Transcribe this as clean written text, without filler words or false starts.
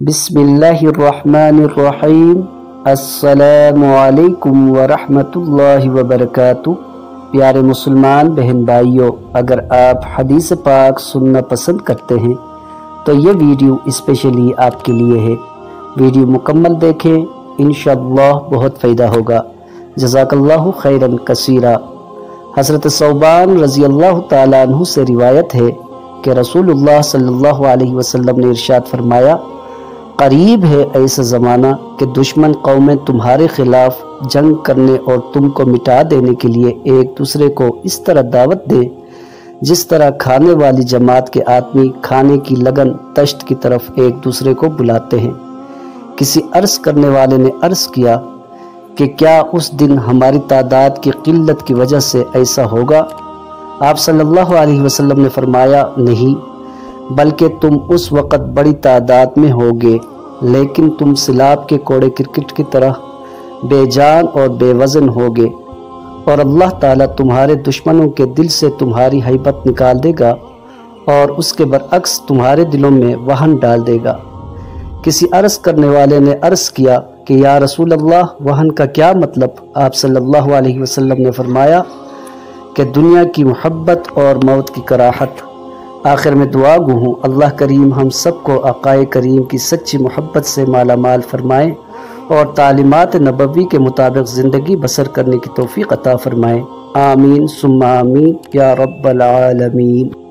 बिस्मिल्लाहिर्रहमानिर्रहीम। अस्सलामु अलैकुम वरहमतुल्लाहि वबरकातुहू। प्यारे मुसलमान बहन भाइयों, अगर आप हदीस पाक सुनना पसंद करते हैं तो ये वीडियो स्पेशली आपके लिए है। वीडियो मुकम्मल देखें, इंशाअल्लाह बहुत फ़ायदा होगा। जज़ाकल्लाहु खैरन कसीरा। हज़रत सौबान रज़ी अल्लाह ताला अन्हु से रिवायत है कि रसूलुल्लाह सल्लल्लाहु अलैहि वसल्लम ने इरशाद फरमाया, करीब है ऐसा ज़माना कि दुश्मन कौमें तुम्हारे खिलाफ जंग करने और तुमको मिटा देने के लिए एक दूसरे को इस तरह दावत दे जिस तरह खाने वाली जमात के आदमी खाने की लगन तश्त की तरफ एक दूसरे को बुलाते हैं। किसी अर्ज करने वाले ने अर्ज किया कि क्या उस दिन हमारी तादाद की किल्लत की वजह से ऐसा होगा? आप सल्लल्लाहु अलैहि वसल्लम ने फरमाया, नहीं, बल्कि तुम उस वक़्त बड़ी तादाद में होगे, लेकिन तुम सिलाब के कोड़े क्रिकेट की तरह बेजान और बेवज़न होगे और अल्लाह ताला तुम्हारे दुश्मनों के दिल से तुम्हारी हैबत निकाल देगा और उसके बरअक्स तुम्हारे दिलों में वहन डाल देगा। किसी अर्ज़ करने वाले ने अर्ज़ किया कि या रसूल अल्लाह, वहन का क्या मतलब? आप सल्लल्लाहु अलैहि वसल्लम ने फरमाया कि दुनिया की मोहब्बत और मौत की कराहत। आखिर में दुआ गो हूँ, अल्लाह करीम हम सबको आक़ाए करीम की सच्ची मोहब्बत से माला माल फरमाएँ और तालीमात नबवी के मुताबिक ज़िंदगी बसर करने की तौफ़ीक़ अता फरमाएँ। आमीन सुम्मा आमीन या रब्बल आलमीन।